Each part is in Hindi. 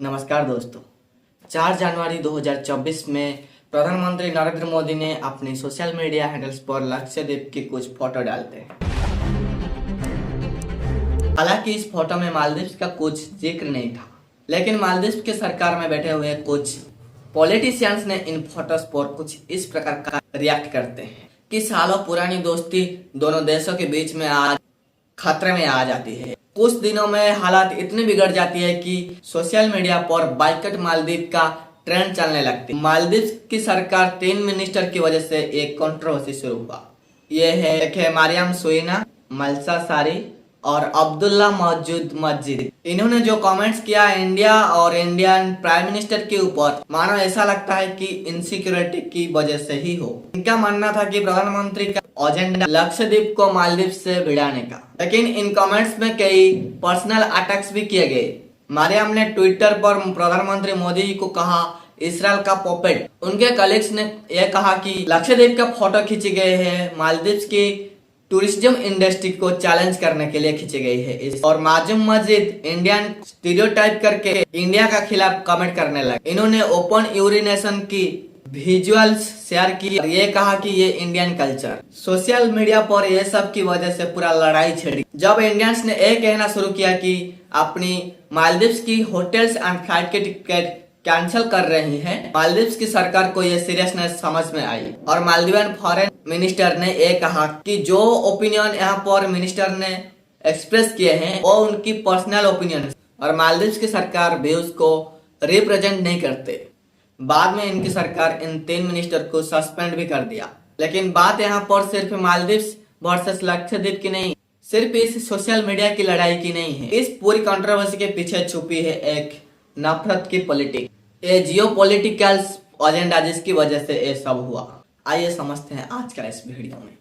नमस्कार दोस्तों। 4 जनवरी 2024 में प्रधानमंत्री नरेंद्र मोदी ने अपने सोशल मीडिया हैंडल्स पर लक्षद्वीप की कुछ फोटो डालते हैं। हालांकि इस फोटो में मालदीव का कुछ जिक्र नहीं था, लेकिन मालदीव के सरकार में बैठे हुए कुछ पॉलिटिशियंस ने इन फोटोज पर कुछ इस प्रकार का रिएक्ट करते हैं कि सालों पुरानी दोस्ती दोनों देशों के बीच में आज खतरे में आ जाती है। कुछ दिनों में हालात इतनी बिगड़ जाती है कि सोशल मीडिया पर बाइकट मालदीव का ट्रेंड चलने लगती है। मालदीव की सरकार 3 मिनिस्टर की वजह से एक कंट्रोवर्सी शुरू हुआ। ये है, एक है मरियम सुइना, मलसा सारी और अब्दुल्ला मौजूद मस्जिद। इन्होंने जो कमेंट्स किया इंडिया और इंडियन प्राइम मिनिस्टर के ऊपर, मानो ऐसा लगता है कि इनसिक्योरिटी की वजह से ही हो। इनका मानना था कि प्रधानमंत्री का एजेंडा लक्षद्वीप को मालदीव से भिड़ाने का, लेकिन इन कमेंट्स में कई पर्सनल अटैक्स भी किए गए। मरियम ने ट्विटर पर प्रधानमंत्री मोदी को कहा इसराइल का पॉपेट। उनके कलीग्स ने यह कहा कि लक्षद्वीप का फोटो खींचे गए हैं, मालदीव की टूरिज्म इंडस्ट्री को चैलेंज करने के लिए खींचे गई है। और माजूम मस्जिद इंडियन स्टीरियोटाइप करके इंडिया का खिलाफ कमेंट करने लगे। इन्होंने ओपन यूरिनेशन की विजुअल्स शेयर की और ये कहा कि ये इंडियन कल्चर। सोशल मीडिया पर ये सब की वजह से पूरा लड़ाई छिड़ी जब इंडियंस ने ये कहना शुरू किया कि अपनी मालदीव की होटल्स एंड फ्लाइट के टिकट कैंसिल कर रही हैं। मालदीव की सरकार को यह सीरियसनेस समझ में आई और मालदीवियन फॉरेन मिनिस्टर ने यह कहा कि जो ओपिनियन यहाँ पर मिनिस्टर ने एक्सप्रेस किए हैं वो उनकी पर्सनल ओपिनियन और मालदीव की सरकार व्यूज को रिप्रेजेंट नहीं करते। बाद में इनकी सरकार इन 3 मिनिस्टर को सस्पेंड भी कर दिया। लेकिन बात यहाँ पर सिर्फ मालदीव वर्सेस लक्षद्वीप की नहीं, सिर्फ इस सोशल मीडिया की लड़ाई की नहीं है। इस पूरी कंट्रोवर्सी के पीछे छुपी है एक नफरत की पॉलिटिक्स, ये जियो पॉलिटिकल एजेंडा जिसकी वजह से ये सब हुआ। आइए समझते हैं आज का इस वीडियो में।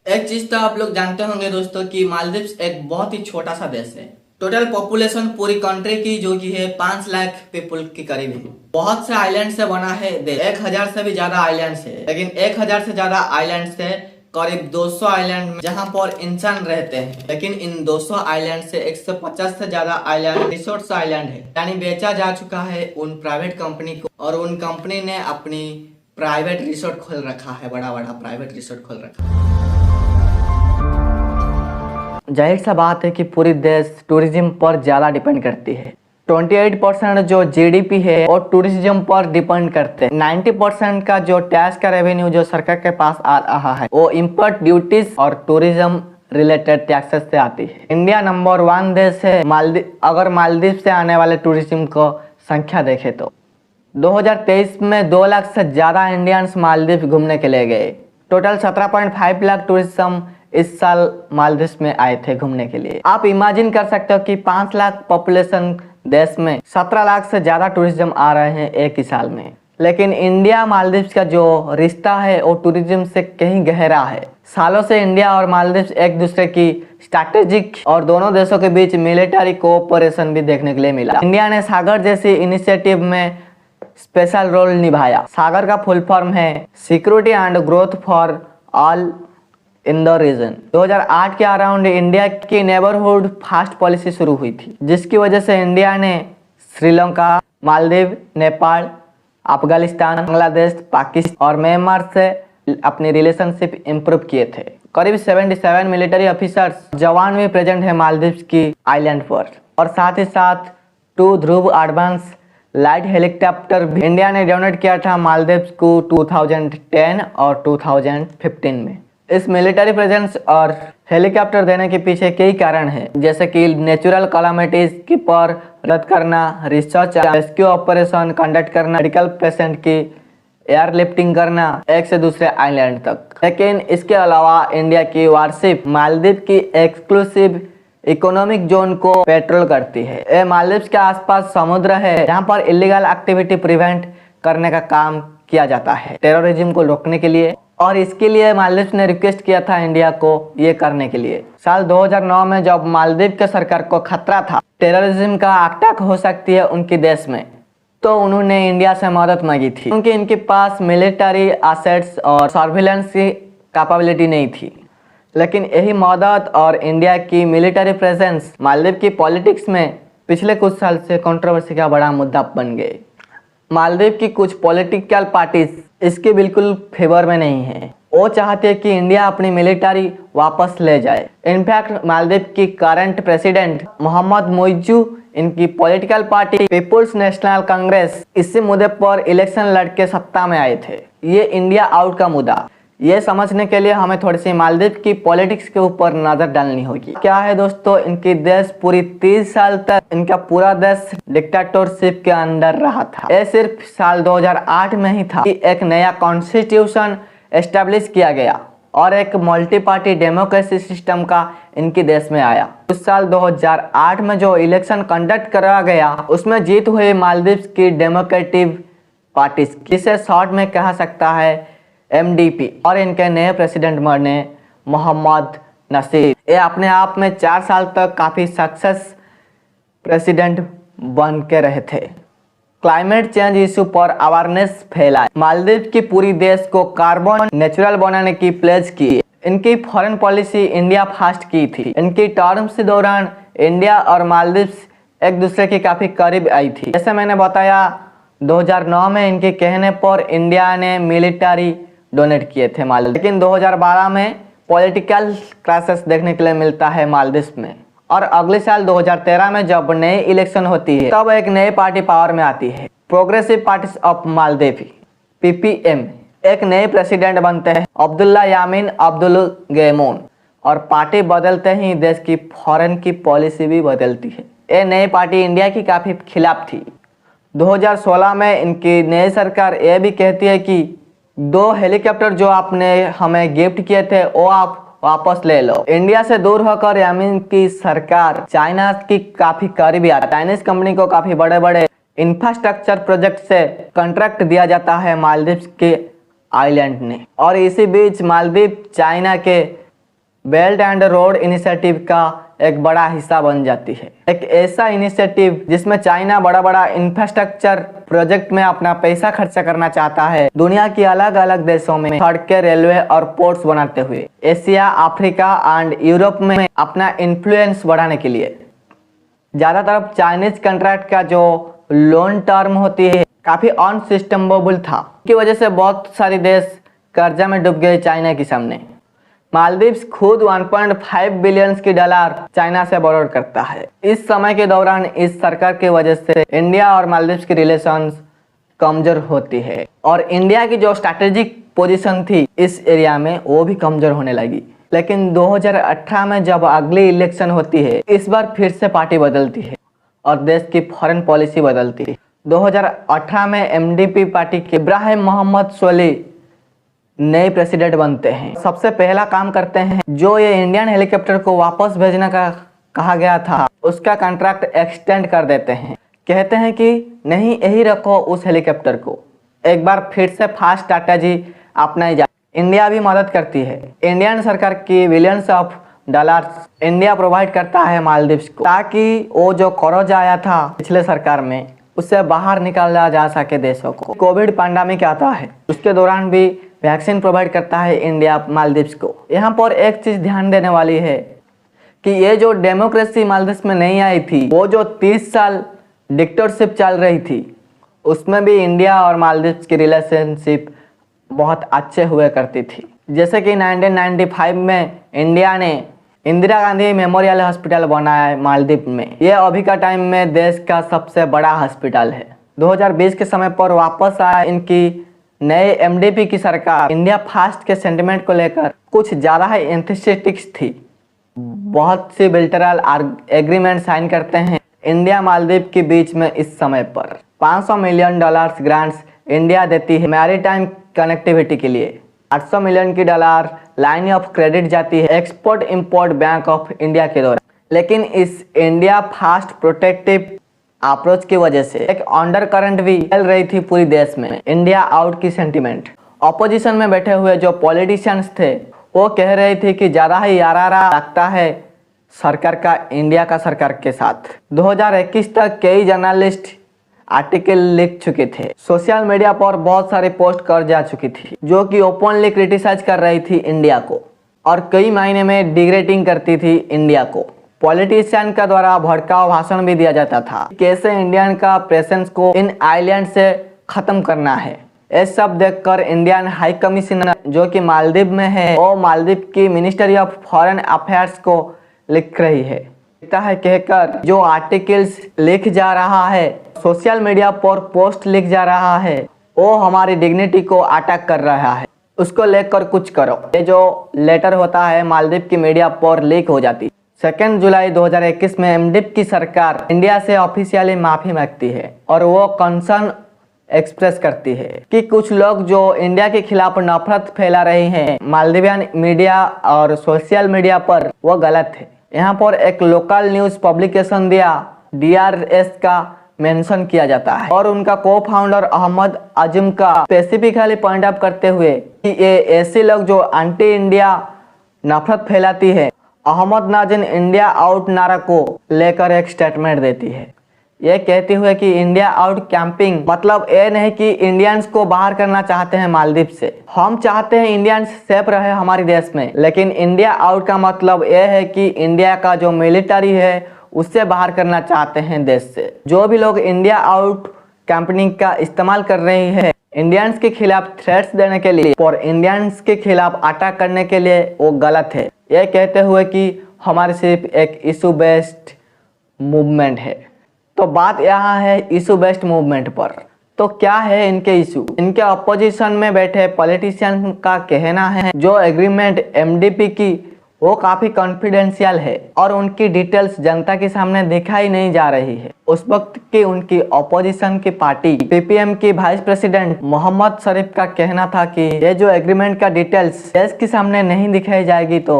एक चीज तो आप लोग जानते होंगे दोस्तों कि मालदीव एक बहुत ही छोटा सा देश है। टोटल पॉपुलेशन पूरी कंट्री की जो कि है 5 लाख पीपल के करीब है। बहुत से आइलैंड से बना है देश, 1000 से भी ज्यादा आइलैंड्स है। लेकिन 1000 से ज्यादा आइलैंड से करीब 200 आइलैंड में जहां पर इंसान रहते हैं। लेकिन इन 200 आइलैंड से 150 से ज्यादा आइलैंड रिसोर्ट्स आइलैंड है, यानी बेचा जा चुका है उन प्राइवेट कंपनी को और उन कंपनी ने अपनी प्राइवेट रिसोर्ट खोल रखा है, बड़ा बड़ा प्राइवेट रिसोर्ट खोल रखा है। जाहिर सा बात है कि पूरी देश टूरिज्म पर ज्यादा डिपेंड करती है। 28% जो जीडीपी है वो टूरिज्म पर डिपेंड करते हैं। 90% का जो टैक्स का रेवेन्यू जो सरकार के पास आ रहा है वो इम्पोर्ट ड्यूटीज और टूरिज्म रिलेटेड टैक्सेस से आती है। इंडिया नंबर 1 देश है अगर मालदीव से आने वाले टूरिज्म को संख्या देखे तो 2023 में 2 लाख से ज्यादा इंडियंस मालदीव घूमने के लिए गए। टोटल 17.5 लाख टूरिज्म इस साल मालदीव में आए थे घूमने के लिए। आप इमेजिन कर सकते हो कि 5 लाख पॉपुलेशन देश में 17 लाख से ज्यादा टूरिज्म आ रहे हैं एक ही साल में। लेकिन इंडिया मालदीव का जो रिश्ता है वो टूरिज्म से कहीं गहरा है। सालों से इंडिया और मालदीव एक दूसरे की स्ट्रैटेजिक और दोनों देशों के बीच मिलिट्री कोऑपरेशन भी देखने के लिए मिला। इंडिया ने सागर जैसी इनिशिएटिव में स्पेशल रोल निभाया। सागर का फुल फॉर्म है security and growth for all in the region. 2008 के अराउंड इंडिया की नेबरहुड फास्ट पॉलिसी शुरू हुई थी, जिसकी वजह से इंडिया ने श्रीलंका, मालदीव, नेपाल, अफगानिस्तान, बांग्लादेश, पाकिस्तान और म्यांमार से अपनी रिलेशनशिप इंप्रूव किए थे। करीब 77 मिलिट्री ऑफिसर्स जवान भी प्रेजेंट है मालदीव की आइलैंड पर और साथ ही साथ 2 ध्रुव एडवांस लाइट हेलीकॉप्टर भी इंडिया ने डोनेट किया था मालदीव को 2010 और 2015 में। इस मिलिट्री प्रेजेंस और हेलीकॉप्टर देने के पीछे कई कारण हैं, जैसे कि नेचुरल कैलामिटीज की पर रद्द करना, रिसर्च रेस्क्यू ऑपरेशन कंडक्ट करना, मेडिकल पेशेंट की एयरलिफ्टिंग करना एक से दूसरे आइलैंड तक। लेकिन इसके अलावा इंडिया की वारशिप मालदीव की एक्सक्लूसिव इकोनॉमिक जोन को पेट्रोल करती है। ये मालदीव के आसपास समुद्र है जहाँ पर इलीगल एक्टिविटी प्रिवेंट करने का काम किया जाता है टेररिज्म को रोकने के लिए। और इसके लिए मालदीव ने रिक्वेस्ट किया था इंडिया को ये करने के लिए। साल 2009 में जब मालदीव के सरकार को खतरा था टेररिज्म का अटैक हो सकती है उनके देश में, तो उन्होंने इंडिया से मदद मांगी थी, क्योंकि इनके पास मिलिट्री एसेट्स और सर्विलेंस की कैपेबिलिटी नहीं थी। लेकिन यही मदद और इंडिया की मिलिट्री प्रेजेंस मालदीव की पॉलिटिक्स में पिछले कुछ साल से कंट्रोवर्सी का बड़ा मुद्दा बन गए। मालदीव की कुछ पॉलिटिकल पार्टीज इसके बिल्कुल फेवर में नहीं है। वो चाहते हैं कि इंडिया अपनी मिलिट्री वापस ले जाए। इनफैक्ट मालदीव की करंट प्रेसिडेंट मोहम्मद मुइज्जू, इनकी political party People's National Congress, इसी मुद्दे पर इलेक्शन लड़के सत्ता में आए थे। ये इंडिया आउट का मुद्दा, ये समझने के लिए हमें थोड़ी सी मालदीव की पॉलिटिक्स के ऊपर नजर डालनी होगी। क्या है दोस्तों, इनकी देश पूरी 30 साल तक इनका पूरा देश डिक्टेटरशिप के अंदर रहा था। ये सिर्फ साल 2008 में ही था कि एक नया कॉन्स्टिट्यूशन एस्टेब्लिश किया गया और एक मल्टी पार्टी डेमोक्रेसी सिस्टम का इनकी देश में आया। उस साल 2008 में जो इलेक्शन कंडक्ट करा गया उसमें जीत हुई मालदीव की डेमोक्रेटिक पार्टी, जिसे शॉर्ट में कहा सकता है MDP, और इनके नए प्रेसिडेंट बने मोहम्मद नसीर। ये अपने आप में 4 साल तक काफ़ी सक्सेस प्रेसिडेंट बन के रहे थे। क्लाइमेट चेंज इशू पर अवेयरनेस फैलाए। मालदीव की पूरी देश को कार्बन नेचुरल बनाने की प्लेज की। इनकी फॉरेन पॉलिसी इंडिया फास्ट की थी। इनकी टर्म्स के दौरान इंडिया और मालदीव एक दूसरे के काफ़ी करीब आई थी। जैसे मैंने बताया 2009 में इनके कहने पर इंडिया ने मिलिट्री डोनेट किए थे मालदीव, लेकिन 2012 में पॉलिटिकल क्राइसिस देखने के लिए मिलता है मालदीव में। और अगले साल 2013 में जब नई इलेक्शन होती है तब एक नई पार्टी पावर में आती है, progressive party of Maldives PPM। एक नए प्रेसिडेंट बनते हैं अब्दुल्ला यामीन अब्दुल गेमोन, और पार्टी बदलते ही देश की फॉरेन की पॉलिसी भी बदलती है। ये नई पार्टी इंडिया की काफ़ी खिलाफ थी। 2016 में इनकी नई सरकार ये भी कहती है कि 2 हेलीकॉप्टर जो आपने हमें गिफ्ट किए थे वो आप वापस ले लो। इंडिया से दूर होकर यामीन की सरकार चाइना की काफी करीब आता। चाइनीज कंपनी को काफी बड़े बड़े इंफ्रास्ट्रक्चर प्रोजेक्ट से कॉन्ट्रैक्ट दिया जाता है मालदीव के आइलैंड ने, और इसी बीच मालदीव चाइना के बेल्ट एंड रोड इनिशिएटिव का एक बड़ा हिस्सा बन जाती है। एक ऐसा इनिशिएटिव जिसमें चाइना बड़ा बड़ा इंफ्रास्ट्रक्चर प्रोजेक्ट में अपना पैसा खर्चा करना चाहता है, दुनिया की अलग अलग देशों में सड़कें, रेलवे और पोर्ट्स बनाते हुए एशिया, अफ्रीका एंड यूरोप में अपना इन्फ्लुएंस बढ़ाने के लिए। ज्यादातर चाइनीज कॉन्ट्रैक्ट का जो लॉन्ग टर्म होती है काफी अनसस्टेनेबल था, की वजह से बहुत सारे देश कर्जा में डूब गए चाइना के सामने। मालदीव खुद 1.5 बिलियन की डॉलर चाइना से बोरो करता है। इस समय के दौरान इस सरकार की वजह से इंडिया और मालदीव की रिलेशंस कमजोर होती है, और इंडिया की जो स्ट्रैटेजिक पोजीशन थी इस एरिया में वो भी कमजोर होने लगी। लेकिन 2018 में जब अगली इलेक्शन होती है, इस बार फिर से पार्टी बदलती है और देश की फॉरेन पॉलिसी बदलती है। 2018 में MDP पार्टी के इब्राहिम मोहम्मद सोली नए प्रेसिडेंट बनते हैं। सबसे पहला काम करते हैं, जो ये इंडियन हेलीकॉप्टर को वापस भेजने का कहा गया था उसका कॉन्ट्रैक्ट एक्सटेंड कर देते हैं। कहते हैं कि नहीं, यही रखो उस हेलीकॉप्टर को। एक बार फिर से फास्ट स्ट्रैटेजी अपनाई जाए। इंडिया भी मदद करती है। इंडियन सरकार की billions of dollars India provide करता है मालदीव को, ताकि वो जो कर्ज आया था पिछले सरकार में उससे बाहर निकाला जा सके देशों को। कोविड पैंडेमिक आता है, उसके दौरान भी वैक्सीन प्रोवाइड करता है इंडिया मालदीव को। यहाँ पर एक चीज ध्यान देने वाली है कि ये जो डेमोक्रेसी मालदीव में नहीं आई थी, वो जो 30 साल डिक्टेटरशिप चल रही थी उसमें भी इंडिया और मालदीव की रिलेशनशिप बहुत अच्छे हुए करती थी। जैसे कि 1995 में इंडिया ने इंदिरा गांधी मेमोरियल हॉस्पिटल बनाया है मालदीव में। ये अभी का टाइम में देश का सबसे बड़ा हॉस्पिटल है। 2020 के समय पर वापस आया इनकी नए MDP की सरकार। इंडिया फास्ट के सेंटिमेंट को लेकर कुछ ज़्यादा ही एंथुसियास्टिक थी। बहुत सी बिलटरल एग्रीमेंट साइन करते हैं इंडिया मालदीव के बीच में। इस समय पर $500 मिलियन ग्रांट्स इंडिया देती है मैरीटाइम कनेक्टिविटी के लिए। 800 मिलियन की डॉलर लाइन ऑफ क्रेडिट जाती है export import bank of India के द्वारा। लेकिन इस इंडिया फास्ट प्रोटेक्टिव अप्रोच की वजह से एक अंडर करंट भी चल रही थी पूरी देश में, इंडिया आउट की सेंटीमेंट। ऑपोजिशन में बैठे हुए जो पॉलिटिशियंस थे वो कह रहे थे कि ज़्यादा ही यारारा लगता है सरकार का इंडिया का सरकार के साथ। 2021 तक कई जर्नलिस्ट आर्टिकल लिख चुके थे, सोशल मीडिया पर बहुत सारी पोस्ट कर जा चुकी थी जो कि ओपनली क्रिटिसाइज कर रही थी इंडिया को। और कई मायने में डिग्रेडिंग करती थी इंडिया को। पॉलिटिशियन का द्वारा भड़काऊ भाषण भी दिया जाता था कैसे इंडियन का प्रेजेंस को इन आइलैंड से खत्म करना है। ये सब देखकर इंडियन हाई कमिश्नर जो कि मालदीव में है वो मालदीव की मिनिस्ट्री ऑफ फॉरेन अफेयर्स को लिख रही है। लिखता है कहकर जो आर्टिकल्स लिख जा रहा है, सोशल मीडिया पर पोस्ट लिख जा रहा है, वो हमारी डिग्निटी को अटैक कर रहा है, उसको लेकर कुछ करो। ये जो लेटर होता है मालदीव की मीडिया पर लीक हो जाती। 2 जुलाई 2021 में मालदीव की सरकार इंडिया से ऑफिशियली माफी मांगती है और वो कंसर्न एक्सप्रेस करती है कि कुछ लोग जो इंडिया के खिलाफ नफरत फैला रहे हैं मालदीवियन मीडिया और सोशल मीडिया पर, वो गलत है। यहाँ पर एक लोकल न्यूज पब्लिकेशन दिया DRS का मेंशन किया जाता है और उनका को फाउंडर अहमद आजम का स्पेसिफिकली पॉइंट आउट करते हुए कि ये ऐसे लोग जो एंटी इंडिया नफरत फैलाती है। अहमद नाजिन इंडिया आउट नारा को लेकर एक स्टेटमेंट देती है, ये कहते हुए कि इंडिया आउट कैंपिंग मतलब ये नहीं कि इंडियंस को बाहर करना चाहते हैं मालदीव से। हम चाहते हैं इंडियंस सेफ रहे हमारे देश में, लेकिन इंडिया आउट का मतलब ये है कि इंडिया का जो मिलिट्री है उससे बाहर करना चाहते हैं देश से। जो भी लोग इंडिया आउट कैंपेनिंग का इस्तेमाल कर रहे हैं इंडियंस के खिलाफ थ्रेट्स देने के लिए और इंडियंस के खिलाफ अटैक करने के लिए, वो गलत है। ये कहते हुए कि हमारे सिर्फ एक इशू बेस्ड मूवमेंट है। तो बात यहाँ है इशू बेस्ड मूवमेंट पर। तो क्या है इनके इशू? इनके अपोजिशन में बैठे पॉलिटिशियन का कहना है जो एग्रीमेंट MDP की वो काफी कॉन्फिडेंशियल है और उनकी डिटेल्स जनता के सामने दिखाई नहीं जा रही है। उस वक्त की उनकी अपोजिशन की पार्टी PPM की वाइस प्रेसिडेंट मोहम्मद शरीफ का कहना था कि ये जो एग्रीमेंट का डिटेल्स देश के सामने नहीं दिखाई जाएगी तो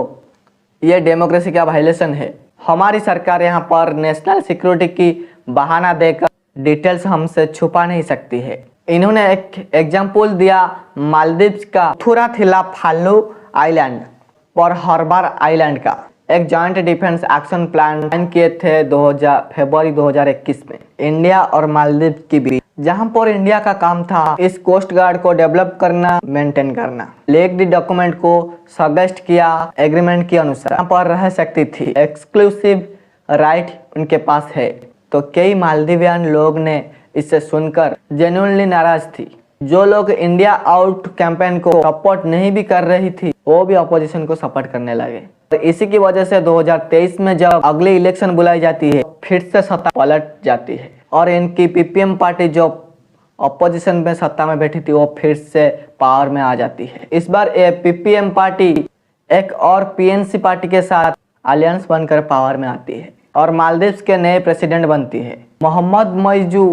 ये डेमोक्रेसी का वायलेशन है। हमारी सरकार यहाँ पर नेशनल सिक्योरिटी की बहाना देकर डिटेल्स हमसे छुपा नहीं सकती है। इन्होंने एक एग्जाम्पल दिया मालदीव का थुराथिला फालू आइलैंड और हरबार आइलैंड का एक जॉइंट डिफेंस एक्शन प्लान किए थे फरवरी 2021 में इंडिया और मालदीव के बीच, जहां पर इंडिया का काम था इस कोस्ट गार्ड को डेवलप करना, मेंटेन करना। लीक्ड डॉक्यूमेंट को सजेस्ट किया एग्रीमेंट के अनुसार यहाँ पर रह सकती थी, एक्सक्लूसिव राइट उनके पास है। तो कई मालदीवियन लोग ने इसे सुनकर जेन्युइनली नाराज थी। जो लोग इंडिया आउट कैंपेन को सपोर्ट नहीं भी कर रही थी वो भी अपोजिशन को सपोर्ट करने लगे। तो इसी की वजह से 2023 में जब अगली इलेक्शन बुलाई जाती है फिर से सत्ता पलट जाती है और इनकी PPM पार्टी जो अपोजिशन में सत्ता में बैठी थी वो फिर से पावर में आ जाती है। इस बार ये PPM पार्टी एक और PNC पार्टी के साथ अलियंस बनकर पावर में आती है और मालदीव के नए प्रेसिडेंट बनती है। मोहम्मद मोइजू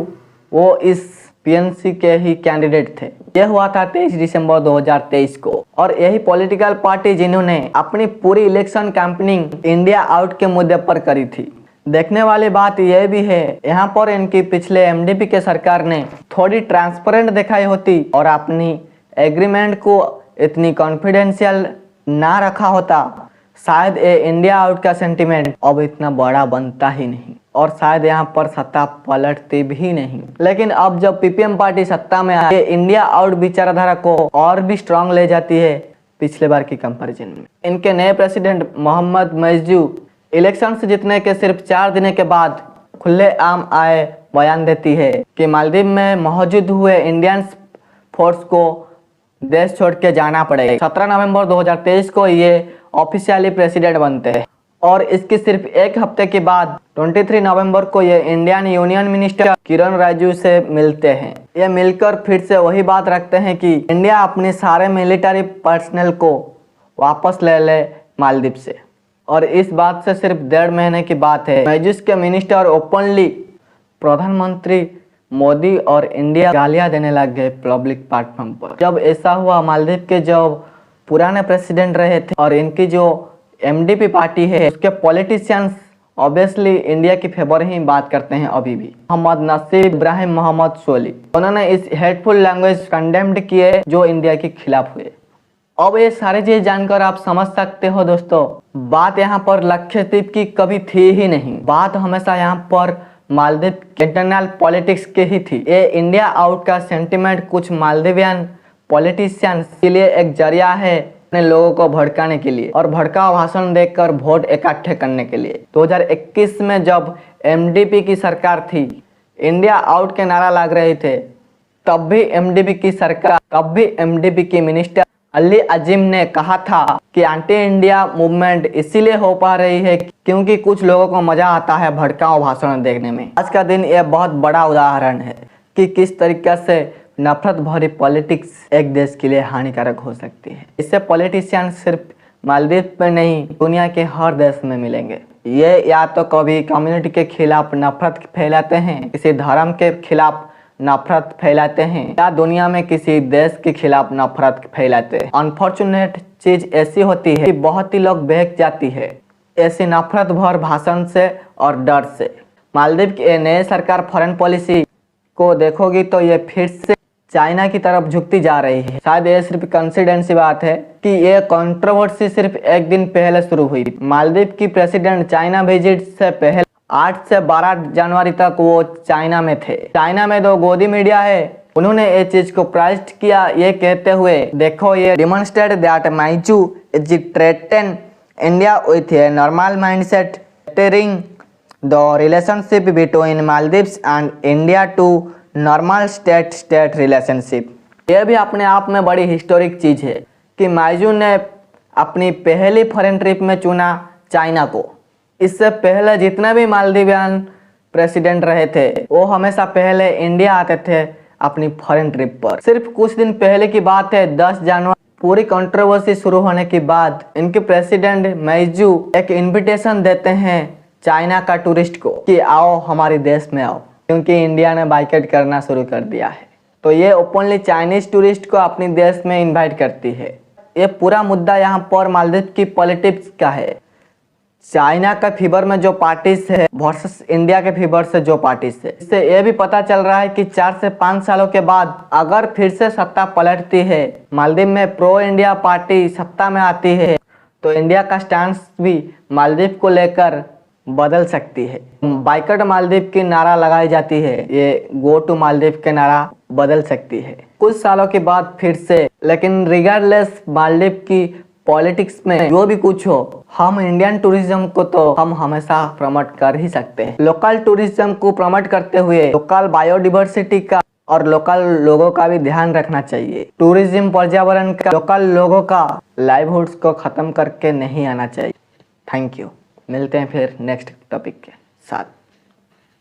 वो इस PNC के ही कैंडिडेट थे। यह हुआ था 23 दिसंबर 2023 को और यही पॉलिटिकल पार्टी जिन्होंने अपनी पूरी इलेक्शन कैंपेनिंग इंडिया आउट के मुद्दे पर करी थी। देखने वाली बात यह भी है यहाँ पर इनकी पिछले MDP के सरकार ने थोड़ी ट्रांसपेरेंट दिखाई होती और अपनी एग्रीमेंट को इतनी कॉन्फिडेंशियल ना रखा होता, शायद ये इंडिया आउट का सेंटिमेंट अब इतना बड़ा बनता ही नहीं और शायद यहाँ पर सत्ता पलटती भी नहीं। लेकिन अब जब PPM पार्टी सत्ता में आए इंडिया आउट विचारधारा को और भी स्ट्रांग ले जाती है पिछले बार की कंपैरिजन में। इनके नए प्रेसिडेंट मोहम्मद मोइजू इलेक्शन से जीतने के सिर्फ 4 दिन के बाद खुले आम आए बयान देती है कि मालदीव में मौजूद हुए इंडियन फोर्स को देश छोड़ के जाना पड़ेगा। 17 नवंबर 2023 को ये ऑफिशियली प्रेसिडेंट बनते हैं और इसके सिर्फ एक हफ्ते के बाद 23 नवंबर को ये इंडियन यूनियन मिनिस्टर किरण रिजिजू से मिलते हैं। ये मिलकर फिर से वही बात रखते हैं कि इंडिया अपने सारे मिलिट्री पर्सनल को वापस ले ले मालदीव से। और इस बात से सिर्फ 1.5 महीने की बात है रिजिजू के मिनिस्टर ओपनली प्रधानमंत्री मोदी और इंडिया गालियां देने लग गए पब्लिक प्लेटफॉर्म पर। जब ऐसा हुआ मालदीव के जो पुराने प्रेसिडेंट रहे थे और इनकी जो MDP पार्टी है उसके पॉलिटिशियंस ऑब्वियसली इंडिया की फेवर ही बात करते हैं अभी भी। मोहम्मद नसीब इब्राहिम मोहम्मद सोली उन्होंने इस हेटफुल लैंग्वेज कंडेम्ड किए जो इंडिया के खिलाफ हुए। अब ये सारी चीज जानकर आप समझ सकते हो दोस्तों, बात यहाँ पर लक्षद्वीप की कभी थी ही नहीं। बात हमेशा यहाँ पर मालदीव इंटरनल पॉलिटिक्स की ही थी। ये इंडिया आउट का सेंटिमेंट कुछ मालदीवियन पॉलिटिशियंस के लिए एक जरिया है अपने लोगों को भड़काने के लिए और भड़काऊ भाषण देकर वोट इकट्ठे करने के लिए। 2021 में जब एमडीपी की सरकार थी, इंडिया आउट के नारा लग रहे थे, तब भी एमडीपी की मिनिस्टर अली अजीम ने कहा था कि एंटी इंडिया मूवमेंट इसीलिए हो पा रही है क्योंकि कुछ लोगों को मजा आता है भड़काऊ भाषण देखने में। आज का दिन यह बहुत बड़ा उदाहरण है कि किस तरीके से नफरत भरी पॉलिटिक्स एक देश के लिए हानिकारक हो सकती है। इससे पॉलिटिशियन सिर्फ मालदीव में नहीं, दुनिया के हर देश में मिलेंगे। ये या तो कभी कम्युनिटी के खिलाफ नफरत फैलाते हैं, किसी धर्म के खिलाफ नफरत फैलाते हैं, या दुनिया में किसी देश के खिलाफ नफरत फैलाते हैं। अनफॉर्चुनेट चीज ऐसी होती है कि बहुत ही लोग बहक जाती है ऐसी नफरत भर भाषण से और डर से। मालदीव की नई सरकार फॉरेन पॉलिसी को देखोगी तो ये फिर से चाइना की तरफ झुकती जा रही है। शायद ये सिर्फ कंसिडेंसी बात है कि ये कंट्रोवर्सी सिर्फ एक दिन पहले शुरू हुई। मालदीव की प्रेसिडेंट चाइना विजिट से पहले 8 से 12 जनवरी तक वो चाइना में थे। चाइना में 2 गोदी मीडिया है, उन्होंने ये चीज को प्राइज्ड किया ये कहते हुए, देखो ये demonstrate that Muizzu is threaten India with a normal mindset, tearing the relationship between Maldives and India to normal state relationship. यह भी अपने आप में बड़ी हिस्टोरिक चीज है कि माइजू ने अपनी पहली फॉरेन ट्रिप में चुना चाइना को। इससे पहले जितने भी मालदीवियन प्रेसिडेंट रहे थे वो हमेशा पहले इंडिया आते थे अपनी फॉरेन ट्रिप पर। सिर्फ कुछ दिन पहले की बात है, 10 जनवरी, पूरी कंट्रोवर्सी शुरू होने के बाद इनके प्रेसिडेंट माइजू एक इनविटेशन देते हैं चाइना का टूरिस्ट को कि आओ हमारे देश में आओ, क्योंकि इंडिया ने बाइकआउट करना शुरू कर दिया है। तो ये ओपनली चाइनीज टूरिस्ट को अपने देश में इनवाइट करती है। ये पूरा मुद्दा यहाँ पर मालदीव की पॉलिटिक्स का है। चाइना का फेवर में जो पार्टीज है वर्सेस इंडिया के फेवर से जो पार्टीज है। इससे यह भी पता चल रहा है कि 4 से 5 सालों के बाद अगर फिर से सत्ता पलटती है, मालदीव में प्रो इंडिया पार्टी सत्ता में आती है, तो इंडिया का स्टैंस भी मालदीव को लेकर बदल सकती है। बाइकआउट मालदीव की नारा लगाई जाती है, ये गो टू मालदीव के नारा बदल सकती है कुछ सालों के बाद फिर से। लेकिन रिगार्डलेस मालदीव की पॉलिटिक्स में जो भी कुछ हो, हम इंडियन टूरिज्म को तो हम हमेशा प्रमोट कर ही सकते हैं। लोकल टूरिज्म को प्रमोट करते हुए लोकल बायोडिवर्सिटी का और लोकल लोगों का भी ध्यान रखना चाहिए। टूरिज्म पर्यावरण का, लोकल लोगों का लाइवलीहुड्स को खत्म करके नहीं आना चाहिए। Thank you. मिलते हैं फिर नेक्स्ट टॉपिक के साथ।